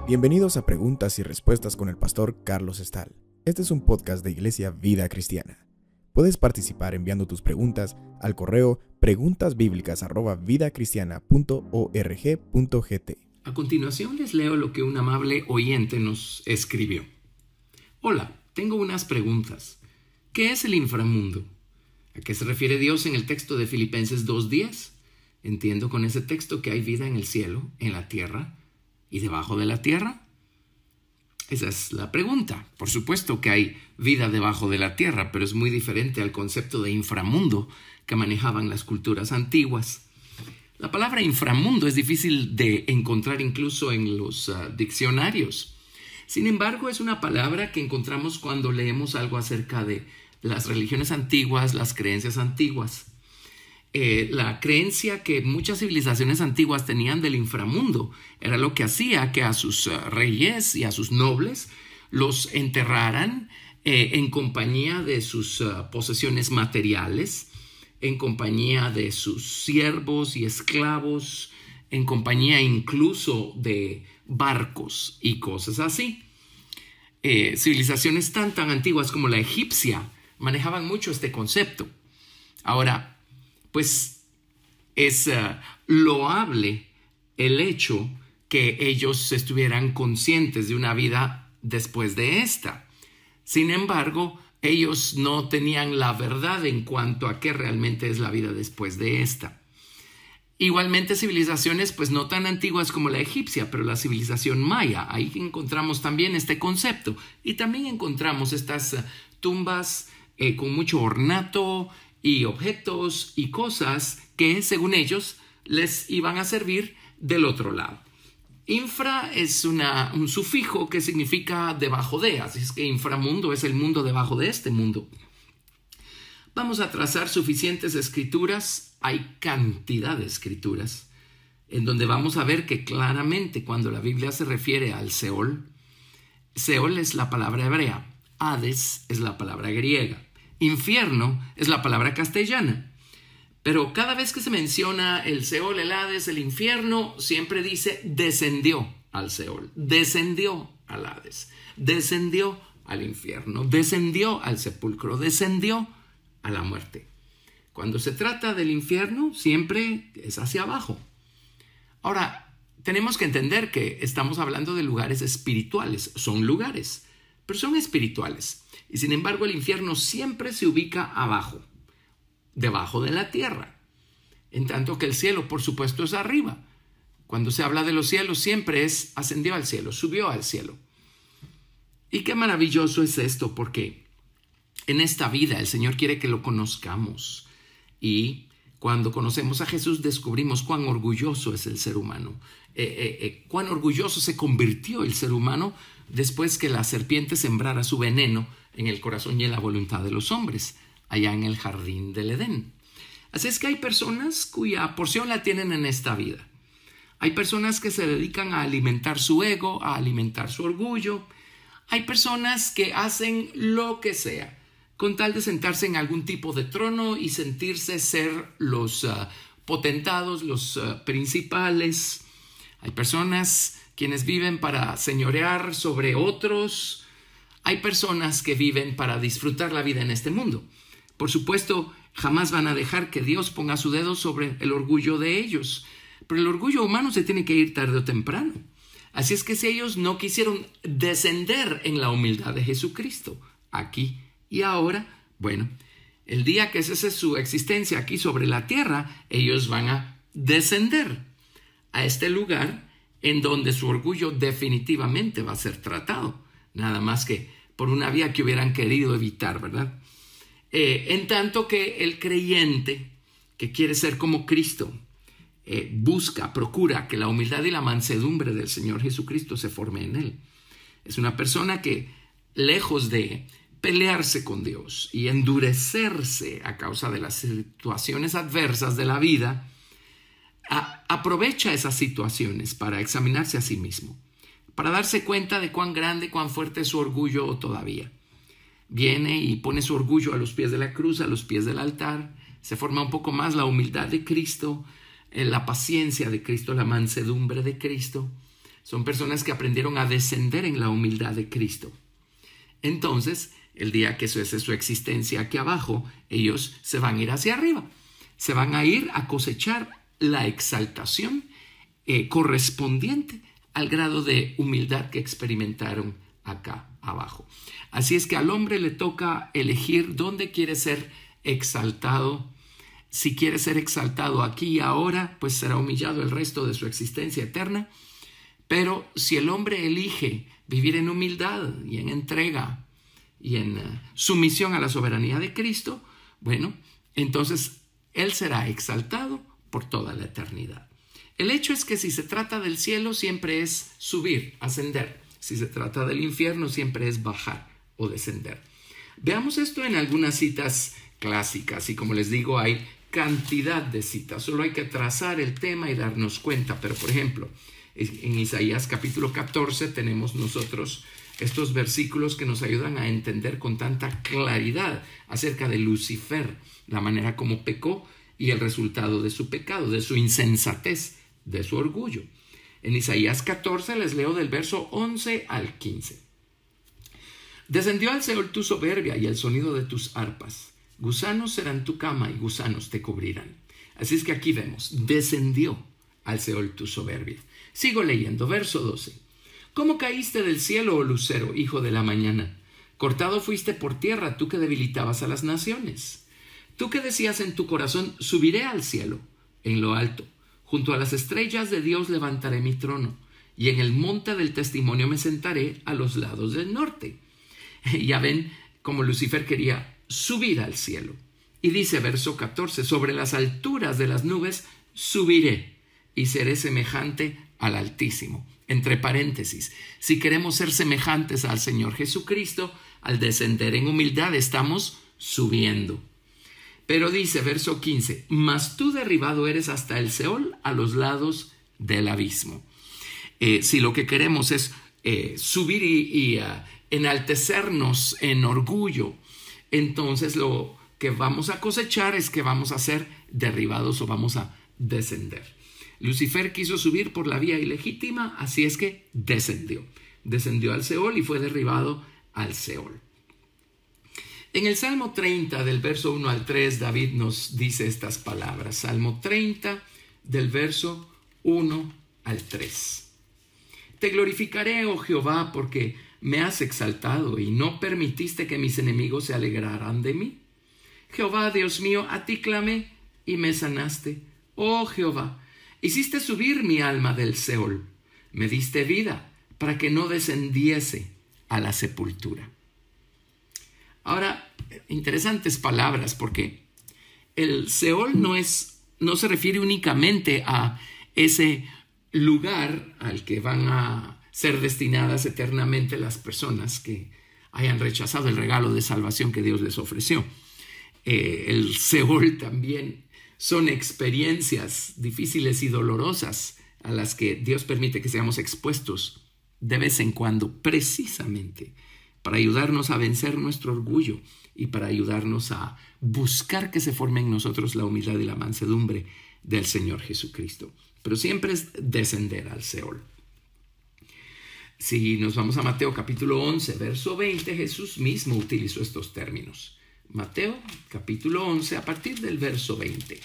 Bienvenidos a Preguntas y Respuestas con el pastor Carlos Estal. Este es un podcast de Iglesia Vida Cristiana. Puedes participar enviando tus preguntas al correo preguntasbiblicas@vidacristiana.org.gt. A continuación les leo lo que un amable oyente nos escribió. Hola, tengo unas preguntas. ¿Qué es el inframundo? ¿A qué se refiere Dios en el texto de Filipenses 2:10? Entiendo con ese texto que hay vida en el cielo, en la tierra y debajo de la tierra. Esa es la pregunta. Por supuesto que hay vida debajo de la tierra, pero es muy diferente al concepto de inframundo que manejaban las culturas antiguas. La palabra inframundo es difícil de encontrar incluso en los diccionarios. Sin embargo, es una palabra que encontramos cuando leemos algo acerca de las religiones antiguas, las creencias antiguas. La creencia que muchas civilizaciones antiguas tenían del inframundo era lo que hacía que a sus reyes y a sus nobles los enterraran en compañía de sus posesiones materiales, en compañía de sus siervos y esclavos, en compañía incluso de barcos y cosas así. Civilizaciones tan antiguas como la egipcia manejaban mucho este concepto. Ahora, pues es loable el hecho que ellos estuvieran conscientes de una vida después de esta. Sin embargo, ellos no tenían la verdad en cuanto a qué realmente es la vida después de esta. Igualmente civilizaciones pues no tan antiguas como la egipcia, pero la civilización maya, ahí encontramos también este concepto. Y también encontramos estas tumbas con mucho ornato y objetos y cosas que según ellos les iban a servir del otro lado. Infra es un sufijo que significa debajo de, así es que inframundo es el mundo debajo de este mundo. Vamos a trazar suficientes escrituras, hay cantidad de escrituras, en donde vamos a ver que claramente cuando la Biblia se refiere al Seol, Seol es la palabra hebrea, Hades es la palabra griega, infierno es la palabra castellana. Pero cada vez que se menciona el Seol, el Hades, el infierno, siempre dice descendió al Seol, descendió al Hades, descendió al infierno, descendió al sepulcro, descendió a la muerte. Cuando se trata del infierno, siempre es hacia abajo. Ahora, tenemos que entender que estamos hablando de lugares espirituales, son lugares, pero son espirituales. Y sin embargo, el infierno siempre se ubica abajo, debajo de la tierra. En tanto que el cielo, por supuesto, es arriba. Cuando se habla de los cielos, siempre es ascendió al cielo, subió al cielo. Y qué maravilloso es esto, porque en esta vida el Señor quiere que lo conozcamos. Y cuando conocemos a Jesús, descubrimos cuán orgulloso es el ser humano. Cuán orgulloso se convirtió el ser humano después que la serpiente sembrara su veneno en el corazón y en la voluntad de los hombres, allá en el jardín del Edén. Así es que hay personas cuya porción la tienen en esta vida. Hay personas que se dedican a alimentar su ego, a alimentar su orgullo. Hay personas que hacen lo que sea con tal de sentarse en algún tipo de trono y sentirse ser los potentados, los principales. Hay personas quienes viven para señorear sobre otros. Hay personas que viven para disfrutar la vida en este mundo. Por supuesto, jamás van a dejar que Dios ponga su dedo sobre el orgullo de ellos. Pero el orgullo humano se tiene que ir tarde o temprano. Así es que si ellos no quisieron descender en la humildad de Jesucristo, aquí y ahora, bueno, el día que cese su existencia aquí sobre la tierra, ellos van a descender a este lugar en donde su orgullo definitivamente va a ser tratado. Nada más que por una vía que hubieran querido evitar, ¿verdad? En tanto que el creyente que quiere ser como Cristo, procura que la humildad y la mansedumbre del Señor Jesucristo se forme en él. Es una persona que, lejos de pelearse con Dios y endurecerse a causa de las situaciones adversas de la vida, aprovecha esas situaciones para examinarse a sí mismo, para darse cuenta de cuán grande, cuán fuerte es su orgullo todavía. viene y pone su orgullo a los pies de la cruz, a los pies del altar. Se forma un poco más la humildad de Cristo, la paciencia de Cristo, la mansedumbre de Cristo. Son personas que aprendieron a descender en la humildad de Cristo. Entonces, el día que cese su existencia aquí abajo, ellos se van a ir hacia arriba. Se van a ir a cosechar la exaltación correspondiente al grado de humildad que experimentaron acá abajo. Así es que al hombre le toca elegir dónde quiere ser exaltado. Si quiere ser exaltado aquí y ahora, pues será humillado el resto de su existencia eterna. Pero si el hombre elige vivir en humildad y en entrega y en sumisión a la soberanía de Cristo, bueno, entonces él será exaltado por toda la eternidad. El hecho es que si se trata del cielo, siempre es subir, ascender. Si se trata del infierno, siempre es bajar o descender. Veamos esto en algunas citas clásicas y como les digo, hay cantidad de citas. Solo hay que trazar el tema y darnos cuenta. Pero por ejemplo, en Isaías capítulo 14 tenemos nosotros estos versículos que nos ayudan a entender con tanta claridad acerca de Lucifer, la manera como pecó y el resultado de su pecado, de su insensatez, de su orgullo. En Isaías 14 les leo del verso 11 al 15. Descendió al Seol tu soberbia y el sonido de tus arpas. Gusanos serán tu cama y gusanos te cubrirán. Así es que aquí vemos, descendió al Seol tu soberbia. Sigo leyendo, verso 12. ¿Cómo caíste del cielo, oh lucero, hijo de la mañana? Cortado fuiste por tierra, tú que debilitabas a las naciones. Tú que decías en tu corazón, subiré al cielo, en lo alto. Junto a las estrellas de Dios levantaré mi trono, y en el monte del testimonio me sentaré a los lados del norte. Ya ven cómo Lucifer quería subir al cielo. Y dice verso 14, sobre las alturas de las nubes subiré y seré semejante al Altísimo. Entre paréntesis, si queremos ser semejantes al Señor Jesucristo, al descender en humildad estamos subiendo. Pero dice, verso 15, mas tú derribado eres hasta el Seol, a los lados del abismo. Si lo que queremos es subir y enaltecernos en orgullo, entonces lo que vamos a cosechar es que vamos a ser derribados o vamos a descender. Lucifer quiso subir por la vía ilegítima, así es que descendió. Descendió al Seol y fue derribado al Seol. En el Salmo 30, del verso 1 al 3, David nos dice estas palabras. Salmo 30, del verso 1 al 3. Te glorificaré, oh Jehová, porque me has exaltado y no permitiste que mis enemigos se alegraran de mí. Jehová, Dios mío, a ti clamé y me sanaste. Oh Jehová, hiciste subir mi alma del Seol. Me diste vida para que no descendiese a la sepultura. Ahora, interesantes palabras, porque el Seol no se refiere únicamente a ese lugar al que van a ser destinadas eternamente las personas que hayan rechazado el regalo de salvación que Dios les ofreció. El Seol también son experiencias difíciles y dolorosas a las que Dios permite que seamos expuestos de vez en cuando, precisamente para ayudarnos a vencer nuestro orgullo y para ayudarnos a buscar que se forme en nosotros la humildad y la mansedumbre del Señor Jesucristo. Pero siempre es descender al Seol. Si nos vamos a Mateo capítulo 11, verso 20, Jesús mismo utilizó estos términos. Mateo capítulo 11, a partir del verso 20.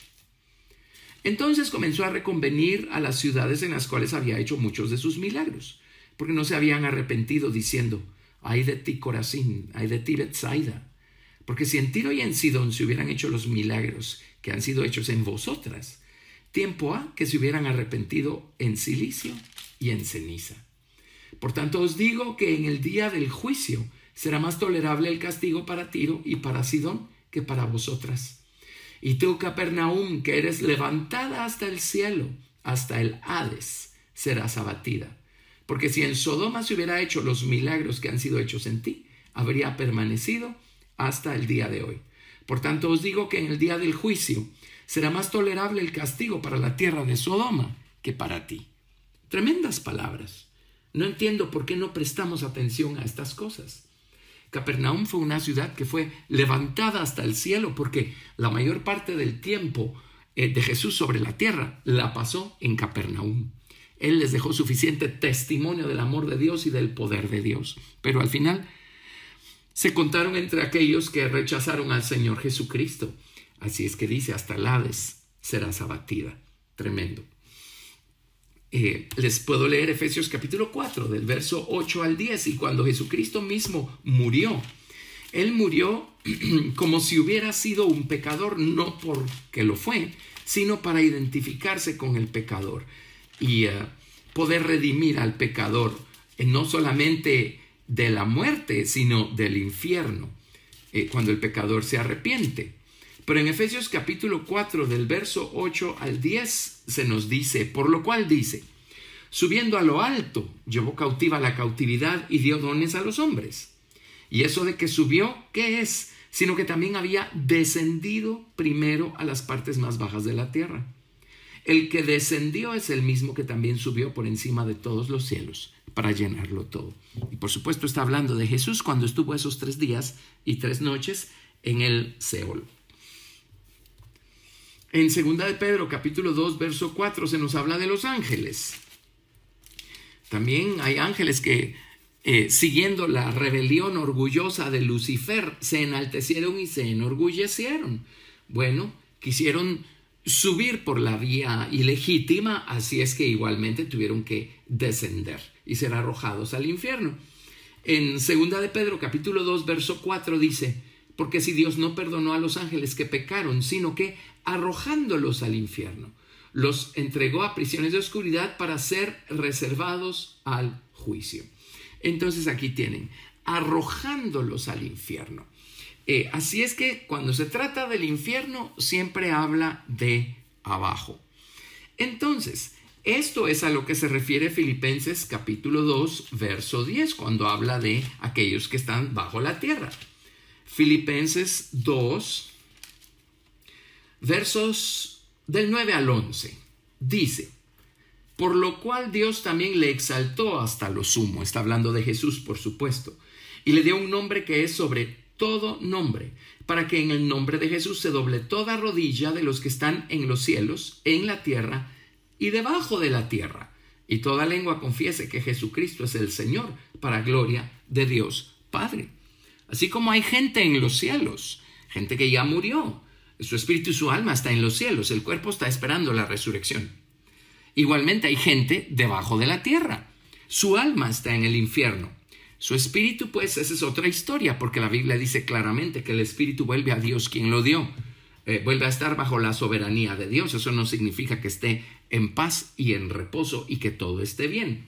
Entonces comenzó a reconvenir a las ciudades en las cuales había hecho muchos de sus milagros, porque no se habían arrepentido, diciendo: ay de ti, Corazín, ay de ti, Betsaida, porque si en Tiro y en Sidón se hubieran hecho los milagros que han sido hechos en vosotras, tiempo ha que se hubieran arrepentido en cilicio y en ceniza. Por tanto os digo que en el día del juicio será más tolerable el castigo para Tiro y para Sidón que para vosotras. Y tú, Capernaum, que eres levantada hasta el cielo, hasta el Hades, serás abatida. Porque si en Sodoma se hubiera hecho los milagros que han sido hechos en ti, habría permanecido hasta el día de hoy. Por tanto os digo que en el día del juicio será más tolerable el castigo para la tierra de Sodoma que para ti. Tremendas palabras. No entiendo por qué no prestamos atención a estas cosas. Capernaum fue una ciudad que fue levantada hasta el cielo porque la mayor parte del tiempo de Jesús sobre la tierra la pasó en Capernaum. Él les dejó suficiente testimonio del amor de Dios y del poder de Dios. Pero al final se contaron entre aquellos que rechazaron al Señor Jesucristo. Así es que dice, hasta el Hades serás abatida. Tremendo. Les puedo leer Efesios capítulo 4, del verso 8 al 10. Y cuando Jesucristo mismo murió, Él murió como si hubiera sido un pecador, no porque lo fue, sino para identificarse con el pecador y poder redimir al pecador, no solamente de la muerte, sino del infierno, cuando el pecador se arrepiente. Pero en Efesios capítulo 4, del verso 8 al 10, se nos dice, por lo cual dice, subiendo a lo alto, llevó cautiva la cautividad y dio dones a los hombres. Y eso de que subió, ¿qué es? Sino que también había descendido primero a las partes más bajas de la tierra. El que descendió es el mismo que también subió por encima de todos los cielos para llenarlo todo. Y por supuesto está hablando de Jesús cuando estuvo esos 3 días y 3 noches en el Seol. En 2 de Pedro capítulo 2 verso 4 se nos habla de los ángeles. También hay ángeles que siguiendo la rebelión orgullosa de Lucifer se enaltecieron y se enorgullecieron. Bueno, quisieron subir por la vía ilegítima, así es que igualmente tuvieron que descender y ser arrojados al infierno. En 2 de Pedro capítulo 2 verso 4 dice, porque si Dios no perdonó a los ángeles que pecaron, sino que arrojándolos al infierno, los entregó a prisiones de oscuridad para ser reservados al juicio. Entonces aquí tienen, arrojándolos al infierno. Así es que cuando se trata del infierno, siempre habla de abajo. Entonces, esto es a lo que se refiere Filipenses capítulo 2, verso 10, cuando habla de aquellos que están bajo la tierra. Filipenses 2, versos del 9 al 11, dice, por lo cual Dios también le exaltó hasta lo sumo, está hablando de Jesús por supuesto, y le dio un nombre que es sobre todo nombre, para que en el nombre de Jesús se doble toda rodilla de los que están en los cielos, en la tierra y debajo de la tierra, y toda lengua confiese que Jesucristo es el Señor, para gloria de Dios Padre. Así como hay gente en los cielos, gente que ya murió, su espíritu y su alma está en los cielos, el cuerpo está esperando la resurrección. Igualmente hay gente debajo de la tierra, su alma está en el infierno. Su espíritu, pues, esa es otra historia, porque la Biblia dice claramente que el espíritu vuelve a Dios quien lo dio, vuelve a estar bajo la soberanía de Dios. Eso no significa que esté en paz y en reposo y que todo esté bien.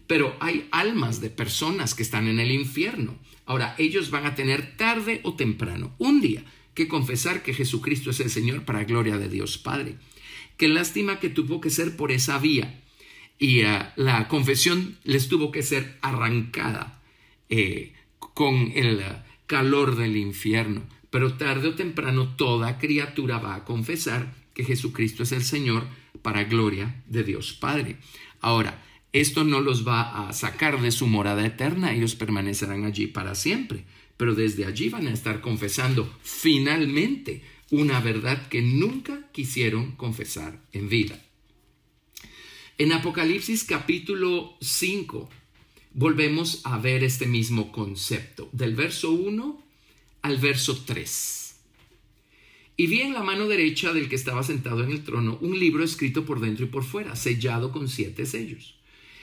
Pero hay almas de personas que están en el infierno. Ahora, ellos van a tener tarde o temprano, un día, que confesar que Jesucristo es el Señor para gloria de Dios Padre. Qué lástima que tuvo que ser por esa vía y la confesión les tuvo que ser arrancada con el calor del infierno. Pero tarde o temprano toda criatura va a confesar que Jesucristo es el Señor para gloria de Dios Padre. Ahora, esto no los va a sacar de su morada eterna, ellos permanecerán allí para siempre, pero desde allí van a estar confesando finalmente una verdad que nunca quisieron confesar en vida. En Apocalipsis capítulo 5 volvemos a ver este mismo concepto, del verso 1 al verso 3. Y vi en la mano derecha del que estaba sentado en el trono un libro escrito por dentro y por fuera, sellado con 7 sellos.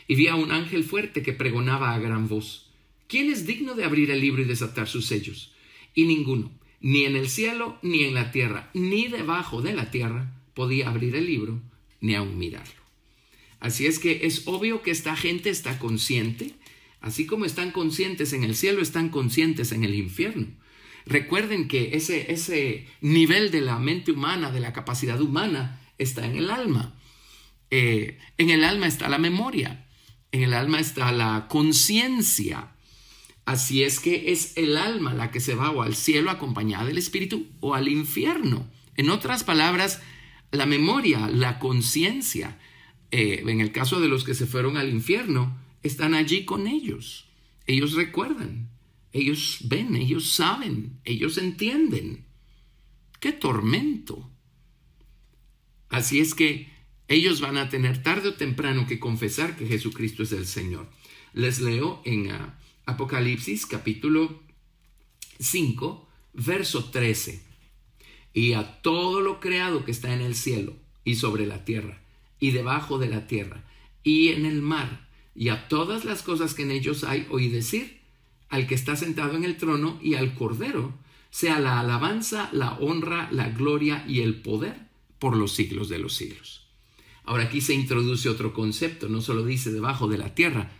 Y vi a un ángel fuerte que pregonaba a gran voz, ¿quién es digno de abrir el libro y desatar sus sellos? Y ninguno, ni en el cielo, ni en la tierra, ni debajo de la tierra, podía abrir el libro, ni aun mirarlo. Así es que es obvio que esta gente está consciente, así como están conscientes en el cielo, están conscientes en el infierno. Recuerden que ese nivel de la mente humana, de la capacidad humana, está en el alma. En el alma está la memoria. En el alma está la conciencia. Así es que es el alma la que se va o al cielo acompañada del espíritu o al infierno. En otras palabras, la memoria, la conciencia, en el caso de los que se fueron al infierno, están allí con ellos. Ellos recuerdan. Ellos ven, ellos saben, ellos entienden. ¡Qué tormento! Así es que ellos van a tener tarde o temprano que confesar que Jesucristo es el Señor. Les leo en Apocalipsis capítulo 5, verso 13. Y a todo lo creado que está en el cielo y sobre la tierra y debajo de la tierra y en el mar y a todas las cosas que en ellos hay, oí decir al que está sentado en el trono y al Cordero, sea la alabanza, la honra, la gloria y el poder por los siglos de los siglos. Ahora aquí se introduce otro concepto, no solo dice debajo de la tierra,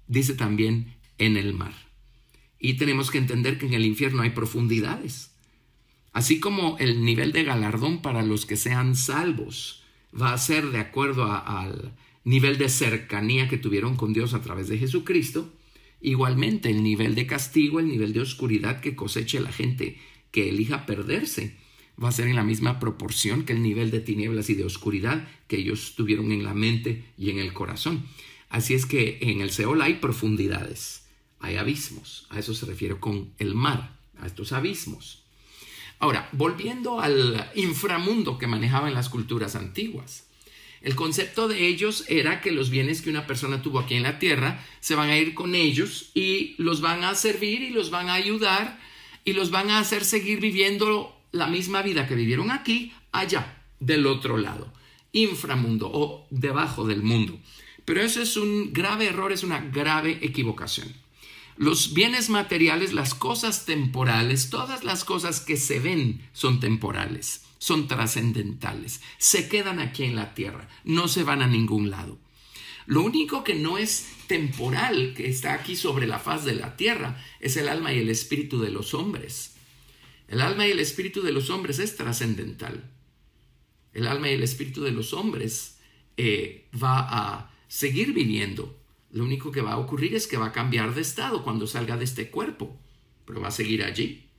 dice también en el mar. Y tenemos que entender que en el infierno hay profundidades. Así como el nivel de galardón para los que sean salvos va a ser de acuerdo al nivel de cercanía que tuvieron con Dios a través de Jesucristo, igualmente el nivel de castigo, el nivel de oscuridad que coseche la gente que elija perderse, va a ser en la misma proporción que el nivel de tinieblas y de oscuridad que ellos tuvieron en la mente y en el corazón. Así es que en el Seol hay profundidades, hay abismos. A eso se refiere con el mar, a estos abismos. Ahora, volviendo al inframundo que manejaban las culturas antiguas. El concepto de ellos era que los bienes que una persona tuvo aquí en la tierra se van a ir con ellos y los van a servir y los van a ayudar y los van a hacer seguir viviendo la misma vida que vivieron aquí, allá, del otro lado, inframundo o debajo del mundo. Pero eso es un grave error, es una grave equivocación. Los bienes materiales, las cosas temporales, todas las cosas que se ven son temporales, son trascendentales, se quedan aquí en la tierra, no se van a ningún lado. Lo único que no es temporal, que está aquí sobre la faz de la tierra, es el alma y el espíritu de los hombres. El alma y el espíritu de los hombres es trascendental. El alma y el espíritu de los hombres va a seguir viviendo. Lo único que va a ocurrir es que va a cambiar de estado cuando salga de este cuerpo, pero va a seguir allí.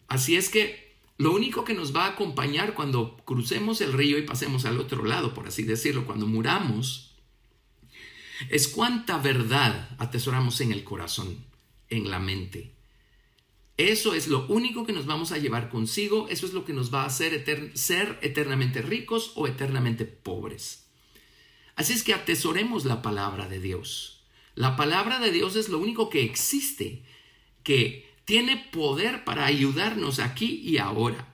Así es que lo único que nos va a acompañar cuando crucemos el río y pasemos al otro lado, por así decirlo, cuando muramos, es cuánta verdad atesoramos en el corazón, en la mente. Eso es lo único que nos vamos a llevar consigo, eso es lo que nos va a hacer ser eternamente ricos o eternamente pobres. Así es que atesoremos la palabra de Dios. La palabra de Dios es lo único que existe, que tiene poder para ayudarnos aquí y ahora.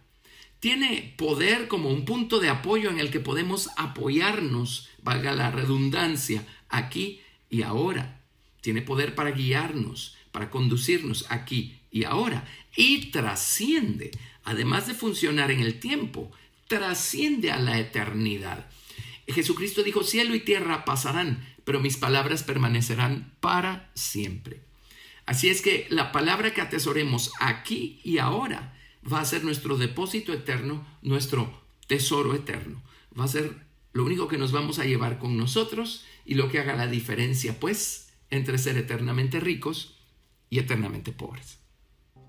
Tiene poder como un punto de apoyo en el que podemos apoyarnos, valga la redundancia, aquí y ahora. Tiene poder para guiarnos, para conducirnos aquí y ahora. Y trasciende, además de funcionar en el tiempo, trasciende a la eternidad. Jesucristo dijo, cielo y tierra pasarán, pero mis palabras permanecerán para siempre. Así es que la palabra que atesoremos aquí y ahora va a ser nuestro depósito eterno, nuestro tesoro eterno. Va a ser lo único que nos vamos a llevar con nosotros y lo que haga la diferencia, pues, entre ser eternamente ricos y eternamente pobres.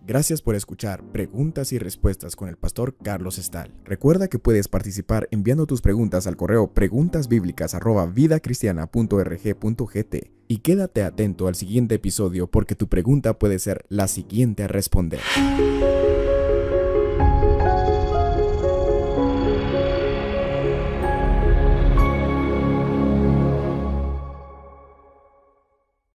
Gracias por escuchar Preguntas y Respuestas con el pastor Carlos Estal. Recuerda que puedes participar enviando tus preguntas al correo preguntasbiblicas@vidacristiana.org.gt y quédate atento al siguiente episodio porque tu pregunta puede ser la siguiente a responder.